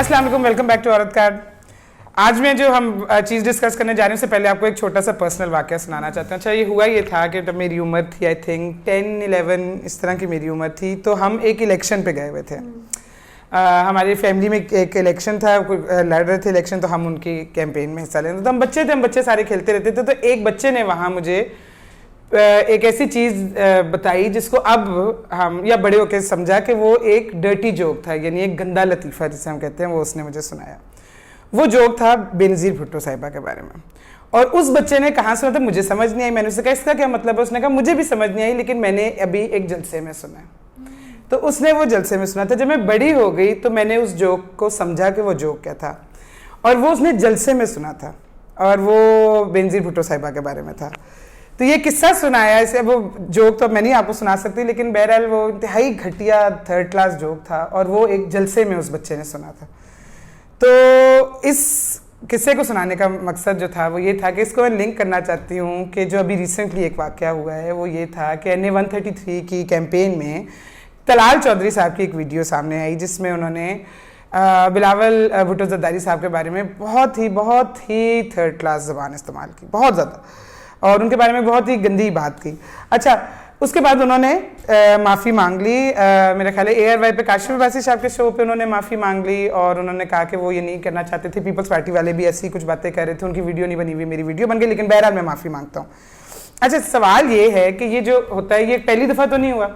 अस्सलाम वालेकुम, welcome back to औरत कार्ड। आज मैं जो हम चीज़ डिस्कस करने जा रहे हैं उससे पहले आपको एक छोटा सा पर्सनल वाक़या सुनाना चाहते हैं। अच्छा, ये था कि जब मेरी उम्र थी आई थिंक 10-11 इस तरह की मेरी उम्र थी, तो हम एक इलेक्शन पे गए हुए थे। हमारी फैमिली में एक इलेक्शन था, लड़ रहे थे इलेक्शन, तो हम उनकी कैंपेन में हिस्सा लेते थे। हम बच्चे सारे खेलते रहते थे। तो एक बच्चे ने वहाँ मुझे एक ऐसी चीज़ बताई जिसको अब हम या बड़े होकर समझा कि वो एक डर्टी जोक था, यानी एक गंदा लतीफ़ा जिसे हम कहते हैं, वो उसने मुझे सुनाया। वो जोक था बेनज़ीर भुट्टो साहिबा के बारे में। और उस बच्चे ने कहाँ सुना था मुझे समझ नहीं आई। मैंने उससे कहा इसका क्या मतलब है? उसने कहा मुझे भी समझ नहीं आई, लेकिन मैंने अभी एक जलसे में सुना है। तो उसने वो जलसे में सुना था। जब मैं बड़ी हो गई तो मैंने उस जोक को समझा कि वो जोक क्या था, और वो उसने जलसे में सुना था, और वो बेनज़ीर भुट्टो साहिबा के बारे में था। तो ये किस्सा सुनाया इसे, वो जोक तो मैं नहीं आपको सुना सकती, लेकिन बहरहाल वो इंतहाई घटिया 3rd क्लास जोक था, और वो एक जलसे में उस बच्चे ने सुना था। तो इस किस्से को सुनाने का मकसद जो था वो ये था कि इसको मैं लिंक करना चाहती हूँ कि जो अभी रिसेंटली एक वाक़या हुआ है वो ये था कि NA 133 की कैंपेन में तलाल चौधरी साहब की एक वीडियो सामने आई, जिसमें उन्होंने बिलावल भुट्टो ज़रदारी साहब के बारे में बहुत ही 3rd क्लास ज़बान इस्तेमाल की, बहुत ज़्यादा, और उनके बारे में बहुत ही गंदी बात की। अच्छा, उसके बाद उन्होंने माफ़ी मांग ली। मेरा ख्याल है ARY पे काशिफ अब्बासी साहब के शो पे उन्होंने माफ़ी मांग ली, और उन्होंने कहा कि वो ये नहीं करना चाहते थे। पीपल्स पार्टी वाले भी ऐसी कुछ बातें कर रहे थे, उनकी वीडियो नहीं बनी हुई, मेरी वीडियो बन गई, लेकिन बहरहाल मैं माफ़ी मांगता हूँ। अच्छा, सवाल ये है कि ये जो होता है ये पहली दफ़ा तो नहीं हुआ?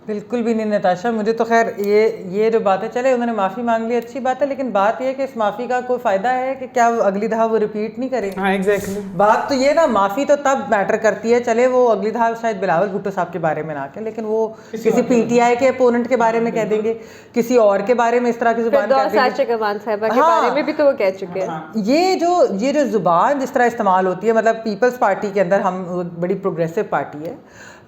बिल्कुल भी नहीं नताशा, मुझे तो खैर ये जो बात है, चले उन्होंने माफ़ी मांग ली, अच्छी बात है, लेकिन बात ये है कि इस माफ़ी का कोई फ़ायदा है कि क्या अगली दफ़ा वो रिपीट नहीं करेंगे? हाँ, एग्जैक्टली। बात तो ये ना, माफ़ी तो तब मैटर करती है, चले वो अगली दफ़ा शायद बिलावल भुट्टो साहब के बारे में ना कहें, लेकिन वो किसी PTI के अपोनेंट के बारे में कह देंगे, किसी और के बारे में इस तरह की ज़ुबान के बारे में भी तो वो कह चुके हैं। ये जो ज़ुबान जिस तरह इस्तेमाल होती है, मतलब पीपल्स पार्टी के अंदर हम बड़ी प्रोग्रेसिव पार्टी है,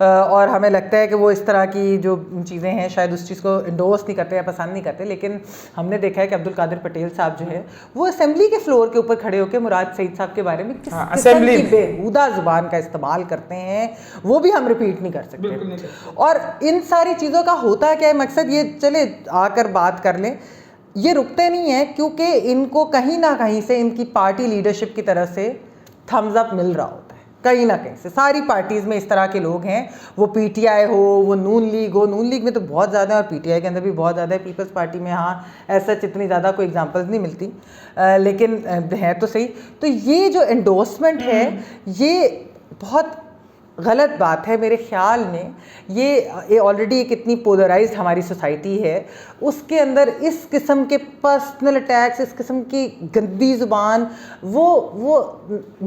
और हमें लगता है कि वो इस तरह की जो चीज़ें हैं शायद उस चीज़ को इंडोर्स नहीं करते या पसंद नहीं करते, लेकिन हमने देखा है कि अब्दुल कादिर पटेल साहब जो है वो असेंबली के फ्लोर के ऊपर खड़े होकर मुराद सईद साहब के बारे में किस किस्म की बेहुदा ज़ुबान का इस्तेमाल करते हैं, वो भी हम रिपीट नहीं कर सकते। और इन सारी चीज़ों का होता क्या है मकसद, ये चले आकर बात कर लें, ये रुकते नहीं हैं, क्योंकि इनको कहीं ना कहीं से इनकी पार्टी लीडरशिप की तरफ से थम्स अप मिल रहा होता है, कहीं ना कहीं से। सारी पार्टीज़ में इस तरह के लोग हैं, वो PTI हो, वो नून लीग हो, नून लीग में तो बहुत ज़्यादा है और PTI के अंदर भी बहुत ज़्यादा है। पीपल्स पार्टी में हाँ ऐसा इतनी ज़्यादा कोई एग्जांपल्स नहीं मिलती, लेकिन है तो सही। तो ये जो एंडोर्समेंट है ये बहुत गलत बात है मेरे ख्याल में। ये ऑलरेडी एक इतनी पोलराइज्ड हमारी सोसाइटी है, उसके अंदर इस किस्म के पर्सनल अटैक्स, इस किस्म की गंदी ज़ुबान वो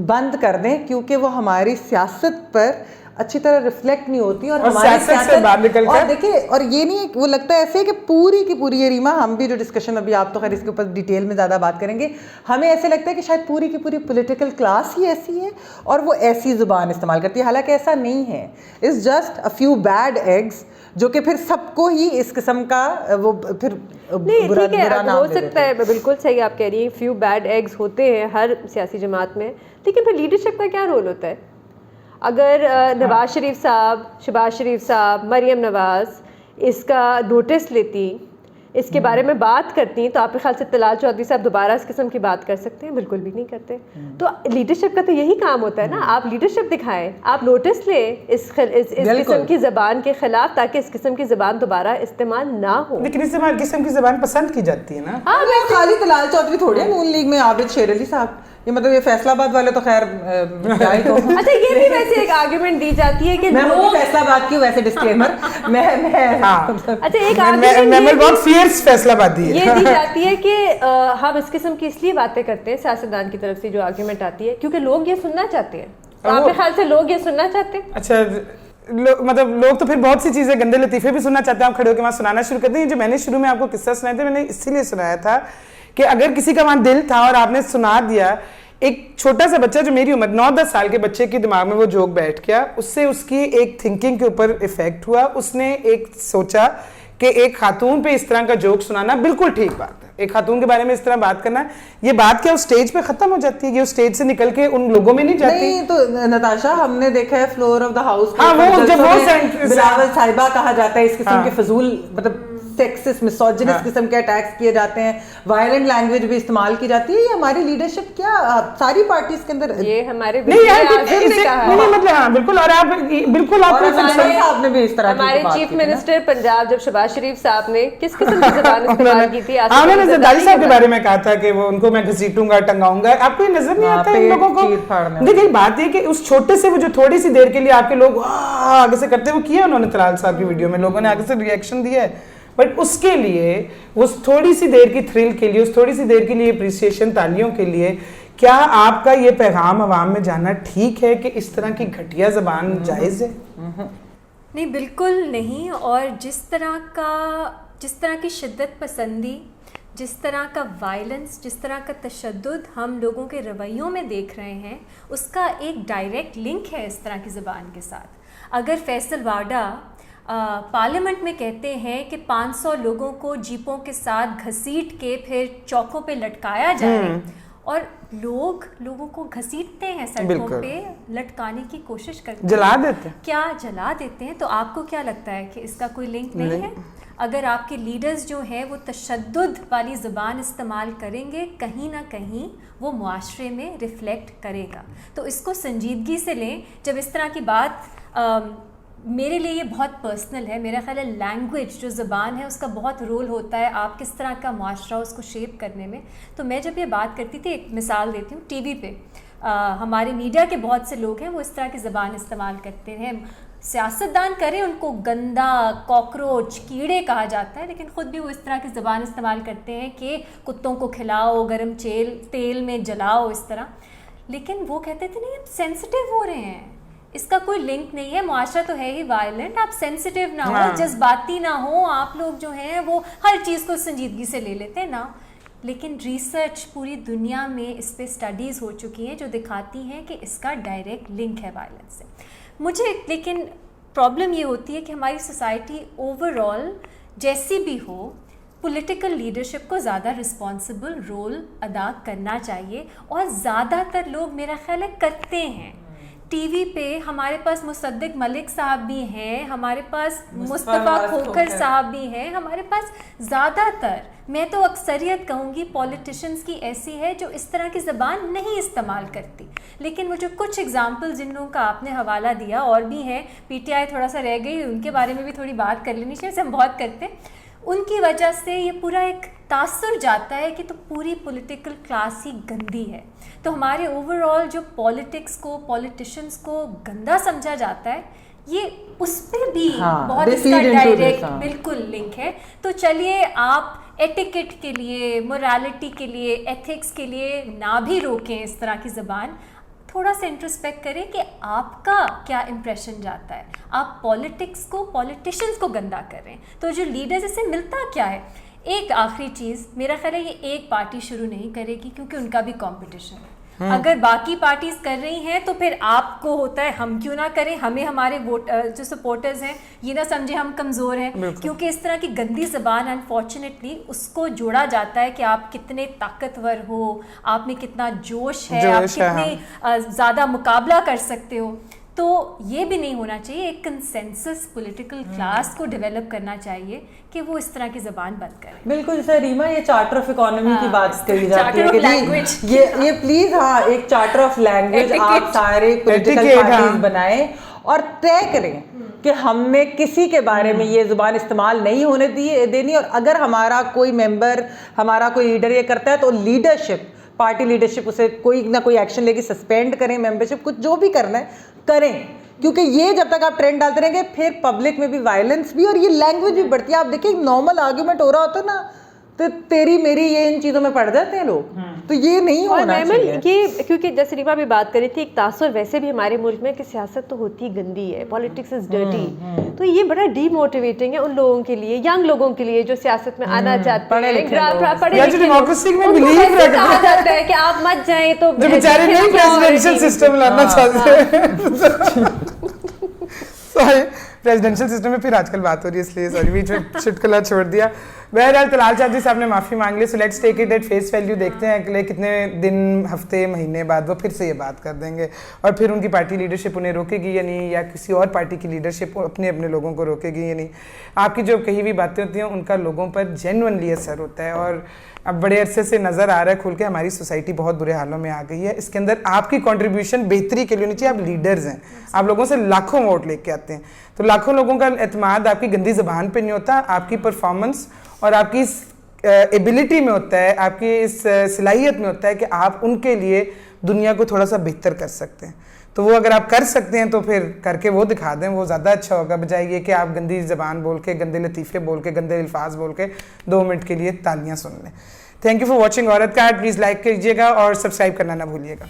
बंद कर दें, क्योंकि वो हमारी सियासत पर अच्छी तरह रिफ्लेक्ट नहीं होती। और हमारी सियासत से बाहर निकल कर, और देखिए, और ये नहीं वो लगता है ऐसे कि पूरी की पूरी ये रीमा, हम भी जो डिस्कशन अभी आप तो खैर इसके ऊपर डिटेल में ज़्यादा बात करेंगे, हमें ऐसे लगता है कि शायद पूरी की पूरी पॉलिटिकल क्लास ही ऐसी है और वो ऐसी ज़ुबान इस्तेमाल करती है, हालांकि ऐसा नहीं है। It's just a few bad eggs जो कि फिर सबको ही इस किस्म का वो फिर बुरा नाम हो सकता है। बिल्कुल सही आप कह रही हैं, फ्यू बैड एग्स होते हैं हर सियासी जमात में, लेकिन फिर लीडरशिप का क्या रोल होता है? अगर नवाज शरीफ साहब, शहबाज शरीफ साहब, मरियम नवाज इसका नोटिस लेती, इसके बारे में बात करती, तो आपके ख्याल से तलाल चौधरी साहब दोबारा इस किस्म की बात कर सकते हैं? बिल्कुल भी नहीं करते। तो लीडरशिप का तो यही काम होता है ना, आप लीडरशिप दिखाएं, आप नोटिस लें इस किस्म की ज़बान के खिलाफ, ताकि इस किस्म की ज़बान दोबारा इस्तेमाल ना हो। लेकिन इस किस्म की ज़बान पसंद की जाती है ना। हाँ, खाली तलाल चौधरी थोड़ी है, नून लीग में आबिद शेर अली साहब, ये मतलब ये फैसलाबाद वाले तो खैर अच्छा, ये भी वैसे एक आर्गुमेंट दी जाती है कि मैं फैसलाबाद की, वैसे डिस्क्लेमर मैं अच्छा एक आर्गुमेंट बहुत फियर्स फैसलाबाद दी ये दी जाती है कि हम इस किस्म की इसलिए बातें करते हैं सियासतदान की तरफ से, जो आर्गुमेंट आती है क्योंकि लोग ये सुनना चाहते हैं। तो आपके ख्याल से लोग ये सुनना चाहते हैं? अच्छा, मतलब लोग तो फिर बहुत सी चीज़ें, गंदे लतीफ़े भी सुनना चाहते हैं, आप खड़े होकर वहाँ सुनाना शुरू करते हैं। जो मैंने शुरू में आपको किस्सा सुनाया था, मैंने इसीलिए सुनाया था कि अगर किसी का वहाँ दिल था और आपने सुना दिया, एक छोटा सा बच्चा जो मेरी उम्र 9-10 साल के बच्चे के दिमाग में वो जोक बैठ गया, उससे उसकी एक थिंकिंग के ऊपर इफेक्ट हुआ। उसने एक सोचा कि एक खातून पे इस तरह का जोक सुनाना बिल्कुल ठीक बात है, एक खातून के बारे में इस तरह बात करना, ये बात क्या उस स्टेज पे खत्म हो जाती है? ये उस स्टेज से निकल के उन लोगों में नहीं जाती? नहीं, तो नताशा हमने देखा है फ्लोर ऑफ द हाउस, हाँ, वो जब वो बिलावल साहिबा कहा जाता है, इस किस्म के फजूल मतलब सेक्सिस्ट मिसोजिनिस्ट किस्म के अटैक्स किए जाते हैं, वायलेंट लैंग्वेज भी इस्तेमाल की जाती है। ये हमारी लीडरशिप क्या सारी पार्टीज के अंदर ये हमारे नहीं यार वज़ीर-ए-आज़म ने कहा है। नहीं मतलब हाँ बिल्कुल, और आप बिल्कुल और आपको साहब ने भी इस तरह की हमारे बात चीफ की थी ना। मिनिस्टर पंजाब जब शहबाज शरीफ साहब ने किस किस्म की जुबान इस्तेमाल की थी, उन्होंने जरदारी साहब के बारे में कहा था कि वो उनको मैं घसीटूंगा टंगाऊंगा। आपको ये नजर नहीं आता इन लोगों को? देखिए बात ये कि उस छोटे से वो जो थोड़ी सी देर के लिए आपके लोग आगे से करते, वो किया उन्होंने तलाल साहब की वीडियो में, लोगों ने आगे से रिएक्शन दिया है, बट उसके लिए उस थोड़ी सी देर की थ्रिल के लिए, उस थोड़ी सी देर के लिए अप्रिसिएशन, तालियों के लिए, क्या आपका ये पैगाम अवाम में जाना ठीक है कि इस तरह की घटिया जबान जायज़ है? नहीं, बिल्कुल नहीं। और जिस तरह की शिद्दत पसंदी, जिस तरह का वायलेंस, जिस तरह का तशद्दुद हम लोगों के रवैयों में देख रहे हैं, उसका एक डायरेक्ट लिंक है इस तरह की ज़बान के साथ। अगर फैसल वाडा पार्लियामेंट में कहते हैं कि 500 लोगों को जीपों के साथ घसीट के फिर चौकों पे लटकाया जाए, और लोगों को घसीटते हैं सड़कों पे, लटकाने की कोशिश करते हैं, जला देते हैं, क्या जला देते हैं, तो आपको क्या लगता है कि इसका कोई लिंक नहीं है? अगर आपके लीडर्स जो हैं वो तशद्दुद वाली ज़बान इस्तेमाल करेंगे, कहीं ना कहीं वो मुआशरे में रिफ्लेक्ट करेगा। तो इसको संजीदगी से लें। जब इस तरह की बात मेरे लिए ये बहुत पर्सनल है, मेरा ख्याल है लैंग्वेज जो ज़बान है उसका बहुत रोल होता है आप किस तरह का मुआशरा उसको शेप करने में। तो मैं जब ये बात करती थी, एक मिसाल देती हूँ, टीवी पे हमारे मीडिया के बहुत से लोग हैं वो इस तरह की ज़बान इस्तेमाल करते हैं। सियासतदान करें, उनको गंदा, कॉकरोच, कीड़े कहा जाता है, लेकिन ख़ुद भी वो इस तरह की ज़बान इस्तेमाल करते हैं कि कुत्तों को खिलाओ, गर्म तेल में जलाओ, इस तरह। लेकिन वो कहते थे नहीं, आप सेंसिटिव हो रहे हैं, इसका कोई लिंक नहीं है, मुआशरा तो है ही वायलेंट, आप सेंसिटिव ना हो, जज्बाती ना हो, आप लोग जो हैं वो हर चीज़ को संजीदगी से ले लेते हैं ना। लेकिन रिसर्च पूरी दुनिया में इस पे स्टडीज़ हो चुकी हैं जो दिखाती हैं कि इसका डायरेक्ट लिंक है वायलेंस से। मुझे लेकिन प्रॉब्लम ये होती है कि हमारी सोसाइटी ओवरऑल जैसी भी हो, पॉलिटिकल लीडरशिप को ज़्यादा रिस्पॉन्सिबल रोल अदा करना चाहिए, और ज़्यादातर लोग मेरा ख्याल है करते हैं। टीवी पे हमारे पास मुसद्दिक मलिक साहब भी हैं, हमारे पास मुस्तफ़ा खोखर साहब भी हैं, हमारे पास ज़्यादातर, मैं तो अक्सरियत कहूँगी, पॉलिटिशियंस की ऐसी है जो इस तरह की ज़बान नहीं इस्तेमाल करती। लेकिन मुझे कुछ एग्जांपल जिन लोगों का आपने हवाला दिया और भी हैं, पीटीआई थोड़ा सा रह गई, उनके बारे में भी थोड़ी बात कर लेनी चाहिए, हम बहुत करते हैं, उनकी वजह से ये पूरा एक तासुर जाता है कि तो पूरी पॉलिटिकल क्लास ही गंदी है। तो हमारे ओवरऑल जो पॉलिटिक्स को, पॉलिटिशियंस को गंदा समझा जाता है, ये उस पर भी बहुत इसका डायरेक्ट बिल्कुल लिंक है। तो चलिए आप एटिकेट के लिए, मोरालिटी के लिए, एथिक्स के लिए ना भी रोकें इस तरह की ज़बान, थोड़ा सा इंट्रोस्पेक्ट करें कि आपका क्या इंप्रेशन जाता है, आप पॉलिटिक्स को, पॉलिटिशियंस को गंदा कर रहे हैं। तो जो लीडर्स, इससे मिलता क्या है? एक आखिरी चीज़, मेरा ख्याल है ये एक पार्टी शुरू नहीं करेगी क्योंकि उनका भी कंपटीशन है। अगर बाकी पार्टीज कर रही हैं तो फिर आपको होता है हम क्यों ना करें, हमें हमारे जो सपोर्टर्स हैं ये ना समझे हम कमज़ोर हैं, क्योंकि इस तरह की गंदी ज़बान अनफॉर्चुनेटली उसको जोड़ा जाता है कि आप कितने ताकतवर हो, आप में कितना जोश है, आप कितने ज़्यादा मुकाबला कर सकते हो। तो ये भी नहीं होना चाहिए। एक कंसेंसस पॉलिटिकल क्लास को डेवलप करना चाहिए कि वो इस तरह की ज़बान बंद करें। बिल्कुल जैसे रीमा ये चार्टर ऑफ इकोनॉमी की बात कही जाती है कि ये प्लीज एक चार्टर ऑफ लैंग्वेज आप सारे पॉलिटिकल पार्टीज बनाएं और तय करें कि हमने किसी के बारे में ये ज़ुबान इस्तेमाल नहीं होने देनी, और अगर हमारा कोई मेंबर, हमारा कोई लीडर ये करता है तो लीडरशिप, पार्टी लीडरशिप उसे कोई ना कोई एक्शन लेके सस्पेंड करें, मेंबरशिप, कुछ जो भी करना है करें, क्योंकि ये जब तक आप ट्रेंड डालते रहेंगे फिर पब्लिक में भी वायलेंस भी और ये लैंग्वेज भी बढ़ती है। आप देखिए नॉर्मल आर्ग्यूमेंट हो रहा होता है ना, तो तेरी मेरी ये इन चीज़ों में पड़ जाते हैं लोग, तो ये नहीं होना चाहिए। ये क्योंकि जैसे रीमा भी बात करी थी, एक तासुर वैसे भी हमारे मुल्क में कि सियासत तो होती गंदी है, पॉलिटिक्स इज डर्टी, तो ये बड़ा डीमोटिवेटिंग है उन लोगों के लिए, यंग लोगों के लिए जो सियासत में आना चाहते हैं, डेमोक्रेसी में बिलीव कहा जाता है कि आप मत जाएं तो बेचारे नहीं प्रेसिडेंशियल सिस्टम लाना चाहते हैं। सॉरी, प्रेसिडेंशियल सिस्टम में फिर आजकल बात हो रही है इसलिए सॉरी बीच में चुटकुला छोड़ दिया। बहरहाल तलाल चाची साहब ने माफ़ी मांग ली, so let's take it at face value. देखते हैं अगले कितने दिन, हफ्ते, महीने बाद वो फिर से ये बात कर देंगे और फिर उनकी पार्टी लीडरशिप उन्हें रोकेगी या नहीं, या किसी और पार्टी की लीडरशिप अपने अपने लोगों को रोकेगी या नहीं। आपकी जो कही हुई बातें होती हैं उनका लोगों पर जेन्युइनली असर होता है। और अब बड़े अरसे से नज़र आ रहा है खुल के हमारी सोसाइटी बहुत बुरे हालों में आ गई है। इसके अंदर आपकी कंट्रीब्यूशन बेहतरी के लिए होनी चाहिए। आप लीडर्स हैं, आप लोगों से लाखों वोट लेके आते हैं, तो लाखों लोगों का एतमाद आपकी गंदी ज़बान पे नहीं होता, आपकी परफॉर्मेंस और आपकी इस एबिलिटी में होता है, आपकी इस सलाहियत में होता है कि आप उनके लिए दुनिया को थोड़ा सा बेहतर कर सकते हैं। तो वो अगर आप कर सकते हैं तो फिर करके वो दिखा दें, वो ज़्यादा अच्छा होगा, बजाय ये कि आप गंदी ज़बान बोल के, गंदे लतीफ़े बोल के, गंदे अल्फाज बोल के 2 मिनट के लिए तालियां सुन लें। थैंक यू फॉर वॉचिंग औरत कार्ड। प्लीज़ लाइक कीजिएगा और सब्सक्राइब करना ना भूलिएगा।